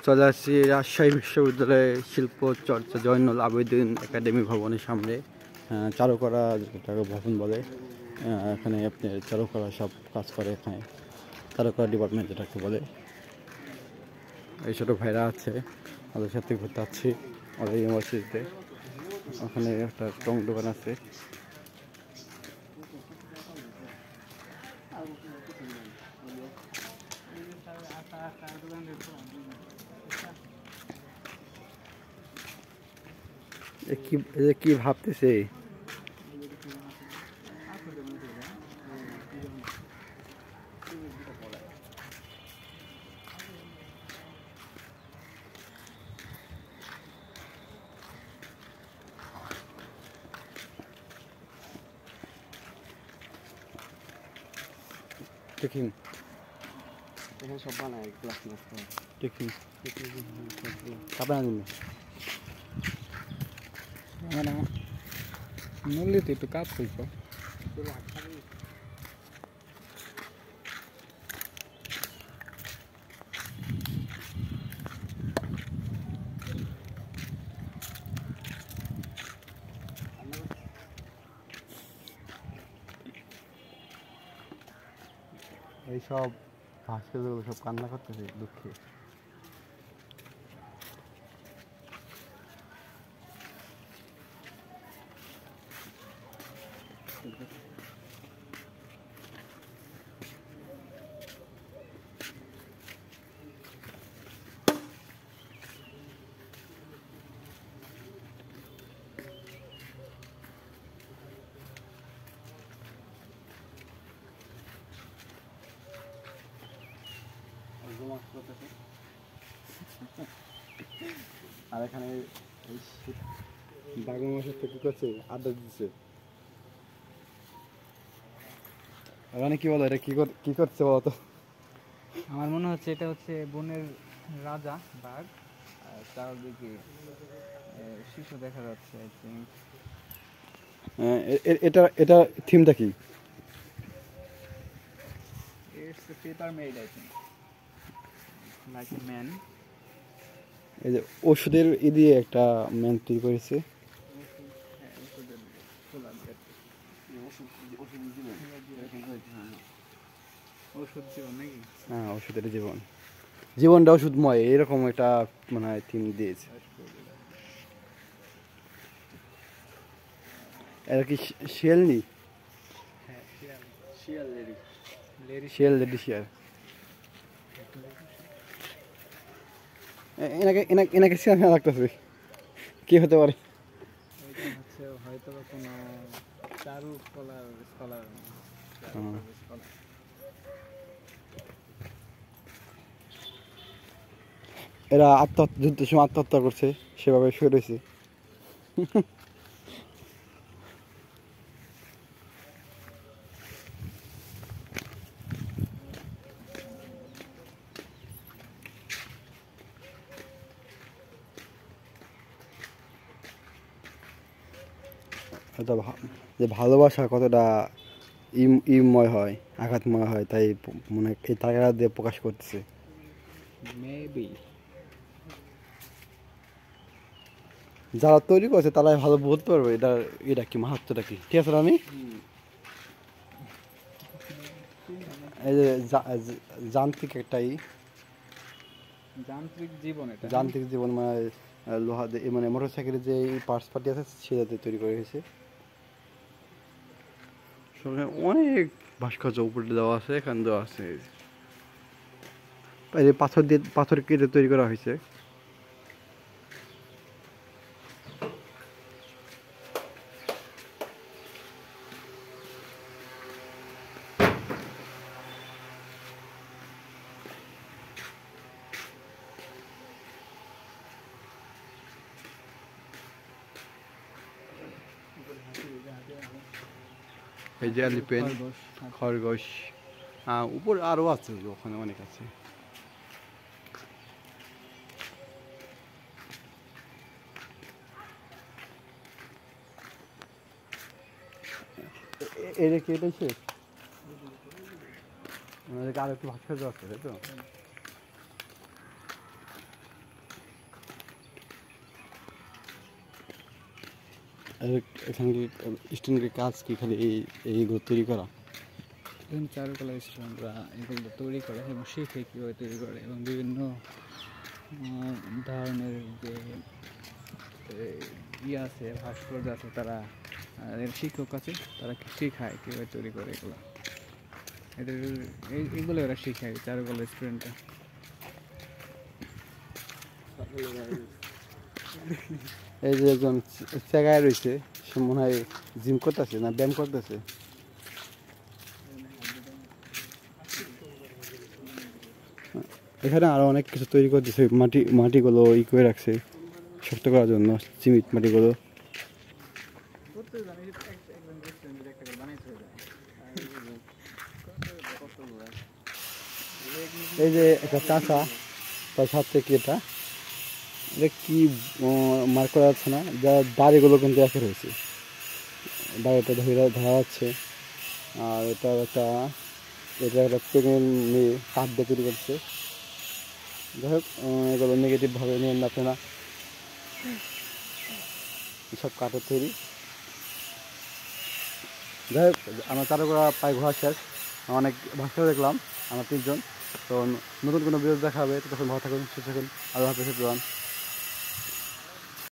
চলে আসছি রাজশাহী বিশ্ববিদ্যালয়ে শিল্প চর্চা জয়নুল আবেদিন একাডেমি ভবনের সামনে। চারুকলা যেটাকে ভবন বলে, এখানে আপনি চারুকলা সব কাজ করে। এখানে চারুকলা ডিপার্টমেন্ট যেটাকে বলে। এই ছোটো ভাইরা আছে, ওদের সাথে ঘুরতে আসছি আমাদের ইউনিভার্সিটিতে। ওখানে একটা টং দোকান আছে। কি ভাবতেছে? টিফিন এখানে সব বানায় ক্লাস টিফিন খাবে না দিন আমরা নল্লিতে একটু কাজ করবো। এইসব ভাস্কর্যগুলো সব কান্না করতেছে দুঃখে। আর এখানে বাঘ মাসের থেকে করছে, আড্ডা দিচ্ছে। ওখানে কি বলো, এটা কি করছে বলতো? আমার মনে হচ্ছে এটা হচ্ছে বনের রাজা বাঘ, আর চারদিকে শিশু দেখা যাচ্ছে। আই থিঙ্ক এটা থিমটা কি? It's a paper made, I think like a man. এই যে ওষুধের দিয়ে একটা ম্যান তৈরি করেছে। ওষুধ জীবন নাকি? হ্যাঁ, ওষুধের জীবন, জীবনটা ওষুধময়, এরকম একটা মানে থিম দিয়েছে। এটা কি শিয়ালনি? হ্যাঁ, শিয়াল লেডি শিয়াল। এনাকে সিনেমা লাগতেছে, কি হতে পারে? হচ্ছে হয়তো কোনো চারুকলার স্কলার। এরা আত্মহত্যা, যুদ্ধের সময় আত্মহত্যা করছে, সেভাবে শুয়ে রয়েছে। যে ভালোবাসা কতটা ইময় হয়, আঘাতময় হয়, তাই মনে এই তারা দিয়ে প্রকাশ করতেছে। মেবি যারা তৈরি করছে তারাই ভালো বলতে পারবে এটা কি মাহাত্মটা কি। ঠিক আছে, আমি এই যে যান্ত্রিক একটাই যান্ত্রিক জীবন, মানে লোহা দিয়ে, মানে মোটর সাইকেলের যে পার্টস পার্টি আছে সেটাতে তৈরি করে হয়েছে। অনেক ভাস্কর্য উপরে দেওয়া আছে, এখানে দেওয়া আছে। পাথর কেটে তৈরি করা হয়েছে। এই যে এলিফ্যান্ট, খরগোশ, উপরে আরো আছে, ওখানে অনেক আছে। এটা কি, এটাই শেষ? আরো একটু ভাস্কর্য আছে, তাই তো? এখানে কি স্টুডেন্টের কাজ কি খালি এইগুলো তৈরি করা? বিভিন্ন চারুকলা স্টুডেন্টরা এগুলো তৈরি করে এবং শিখে কীভাবে তৈরি করে, এবং বিভিন্ন ধরনের যে ইয়ে আছে, ভাস্কর্য আছে, তারা শিক্ষক আছে, তারা শেখায় কীভাবে তৈরি করে এগুলো। এদের এইগুলো ওরা শেখায় চারুকলা স্টুডেন্টরা। এই যে একজন জায়গায় রয়েছে, সে মনে হয় জিম করতেছে না ব্যায়াম করতেছে। এখানে আরো অনেক কিছু তৈরি করতেছে, মাটিগুলো করে রাখছে শক্ত করার জন্য, সিমেন্ট মাটিগুলো। এই যে একটা চাষা, তার সাথে কি এটা কি মার্ক করা যাচ্ছে না, যার দাড়িগুলো কিন্তু একই রয়েছে, দাড়িটা ধরা যাচ্ছে। আর এটা একটা প্রেগনেন্ট মেয়ে হাত দিয়ে তৈরি করছে। যাই হোক, এগুলো নেগেটিভভাবে নেন না আপনারা, সব কাঠের তৈরি। যাই হোক, আমরা চারুকলা প্রায় ঘোরা শেষ, অনেক ভাস্কর দেখলাম আমরা 3 জন। তো নতুন কোনো ভিডিও দেখা হবে, তখন ভালো থাকুন, সুস্থ থাকুন। আল্লাহ হাফেজ।